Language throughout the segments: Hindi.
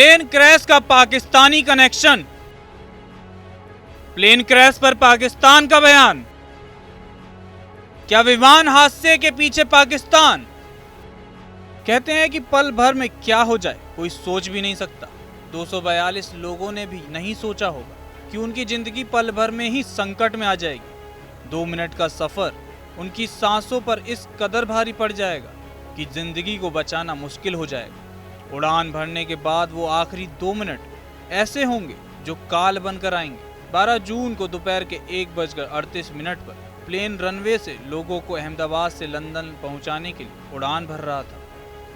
प्लेन क्रैश का पाकिस्तानी कनेक्शन। प्लेन क्रैश पर पाकिस्तान का बयान। क्या विमान हादसे के पीछे पाकिस्तान? कहते हैं कि पल भर में क्या हो जाए कोई सोच भी नहीं सकता। 242 लोगों ने भी नहीं सोचा होगा कि उनकी जिंदगी पल भर में ही संकट में आ जाएगी। 2 मिनट का सफर उनकी सांसों पर इस कदर भारी पड़ जाएगा कि जिंदगी को बचाना मुश्किल हो जाएगा। उड़ान भरने के बाद वो आखिरी 2 मिनट ऐसे होंगे जो काल बनकर आएंगे। 12 जून को दोपहर के 1:38 पर प्लेन रनवे से लोगों को अहमदाबाद से लंदन पहुंचाने के लिए उड़ान भर रहा था।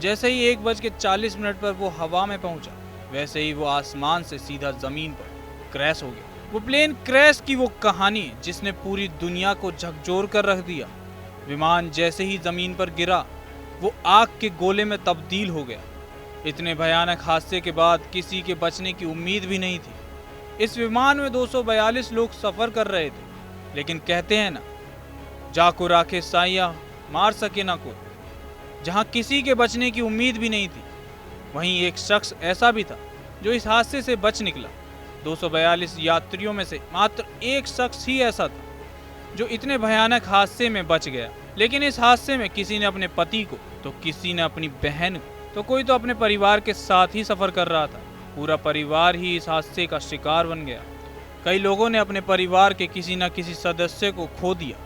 जैसे ही 1:40 पर वो हवा में पहुंचा, वैसे ही वो आसमान से सीधा जमीन पर क्रैश हो गया। वो प्लेन क्रैश की वो कहानी जिसने पूरी दुनिया को झकझोर कर रख दिया। विमान जैसे ही जमीन पर गिरा, वो आग के गोले में तब्दील हो गया। इतने भयानक हादसे के बाद किसी के बचने की उम्मीद भी नहीं थी। इस विमान में 242 लोग सफर कर रहे थे, लेकिन कहते हैं ना, जाको राखे साइया मार सके ना कोई। जहां किसी के बचने की उम्मीद भी नहीं थी, वहीं एक शख्स ऐसा भी था जो इस हादसे से बच निकला। 242 यात्रियों में से मात्र एक शख्स ही ऐसा था जो इतने भयानक हादसे में बच गया। लेकिन इस हादसे में किसी ने अपने पति को, तो किसी ने अपनी बहन को, तो कोई तो अपने परिवार के साथ ही सफर कर रहा था। पूरा परिवार ही इस हादसे का शिकार बन गया। कई लोगों ने अपने परिवार के किसी न किसी सदस्य को खो दिया।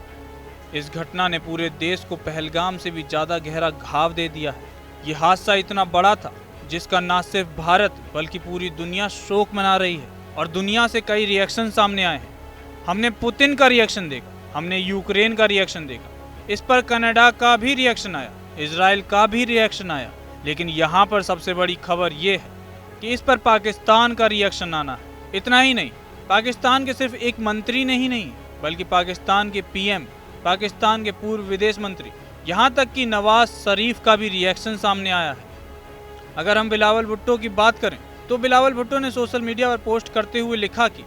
इस घटना ने पूरे देश को पहलगाम से भी ज्यादा गहरा घाव दे दिया है। ये हादसा इतना बड़ा था जिसका न सिर्फ भारत बल्कि पूरी दुनिया शोक मना रही है। और दुनिया से कई रिएक्शन सामने आए हैं। हमने पुतिन का रिएक्शन देखा, हमने यूक्रेन का रिएक्शन देखा, इस पर कनाडा का भी रिएक्शन आया, इजराइल का भी रिएक्शन आया। लेकिन यहाँ पर सबसे बड़ी खबर ये है कि इस पर पाकिस्तान का रिएक्शन आना है। इतना ही नहीं, पाकिस्तान के सिर्फ एक मंत्री ने ही नहीं, बल्कि पाकिस्तान के पीएम, पाकिस्तान के पूर्व विदेश मंत्री, यहाँ तक कि नवाज शरीफ का भी रिएक्शन सामने आया है। अगर हम बिलावल भुट्टो की बात करें तो बिलावल भुट्टो ने सोशल मीडिया पर पोस्ट करते हुए लिखा कि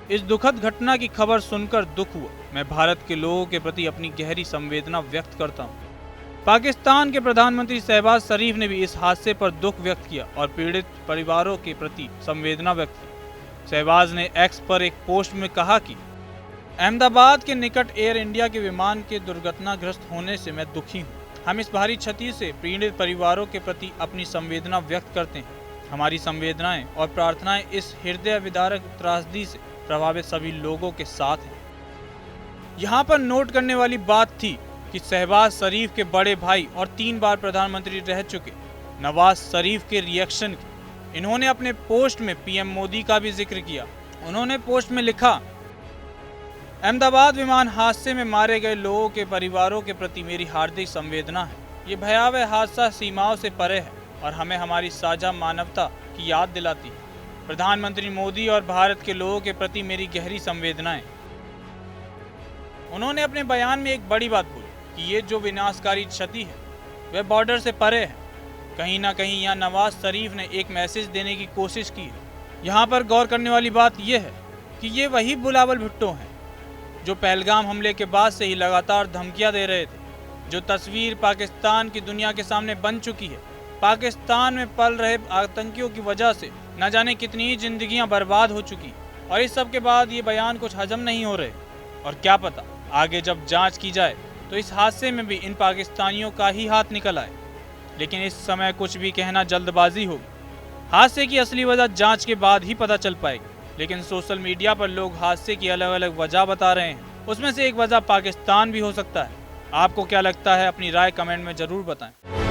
इस दुखद घटना की खबर सुनकर दुख हुआ। मैं भारत के लोगों के प्रति अपनी गहरी संवेदना व्यक्त करता हूँ। पाकिस्तान के प्रधानमंत्री शहबाज शरीफ ने भी इस हादसे पर दुख व्यक्त किया और पीड़ित परिवारों के प्रति संवेदना व्यक्त की। शहबाज ने एक्स पर एक पोस्ट में कहा कि अहमदाबाद के निकट एयर इंडिया के विमान के दुर्घटनाग्रस्त होने से मैं दुखी हूँ। हम इस भारी क्षति से पीड़ित परिवारों के प्रति अपनी संवेदना व्यक्त करते हैं। हमारी संवेदनाएं और प्रार्थनाएं इस हृदय विदारक त्रासदी से प्रभावित सभी लोगों के साथ हैं। यहाँ पर नोट करने वाली बात थी कि शहबाज शरीफ के बड़े भाई और 3 बार प्रधानमंत्री रह चुके नवाज शरीफ के रिएक्शन की। इन्होंने अपने पोस्ट में पीएम मोदी का भी जिक्र किया। उन्होंने पोस्ट में लिखा, अहमदाबाद विमान हादसे में मारे गए लोगों के परिवारों के प्रति मेरी हार्दिक संवेदना है। ये भयावह हादसा सीमाओं से परे है और हमें हमारी साझा मानवता की याद दिलाती है। प्रधानमंत्री मोदी और भारत के लोगों के प्रति मेरी गहरी संवेदनाएं। उन्होंने अपने बयान में एक बड़ी बात बोली कि ये जो विनाशकारी क्षति है वह बॉर्डर से परे है। कहीं ना कहीं यहाँ नवाज शरीफ ने एक मैसेज देने की कोशिश की है। यहाँ पर गौर करने वाली बात यह है कि ये वही बिलावल भुट्टो हैं जो पहलगाम हमले के बाद से ही लगातार धमकियां दे रहे थे। जो तस्वीर पाकिस्तान की दुनिया के सामने बन चुकी है। पाकिस्तान में पल रहे आतंकियों की वजह से न जाने कितनी ही जिंदगियां बर्बाद हो चुकी, और इस सब के बाद ये बयान कुछ हजम नहीं हो रहे। और क्या पता आगे जब जांच की जाए तो इस हादसे में भी इन पाकिस्तानियों का ही हाथ निकल आए। लेकिन इस समय कुछ भी कहना जल्दबाजी होगी। हादसे की असली वजह जांच के बाद ही पता चल पाएगी। लेकिन सोशल मीडिया पर लोग हादसे की अलग अलग वजह बता रहे हैं। उसमें से एक वजह पाकिस्तान भी हो सकता है। आपको क्या लगता है? अपनी राय कमेंट में जरूर बताएं।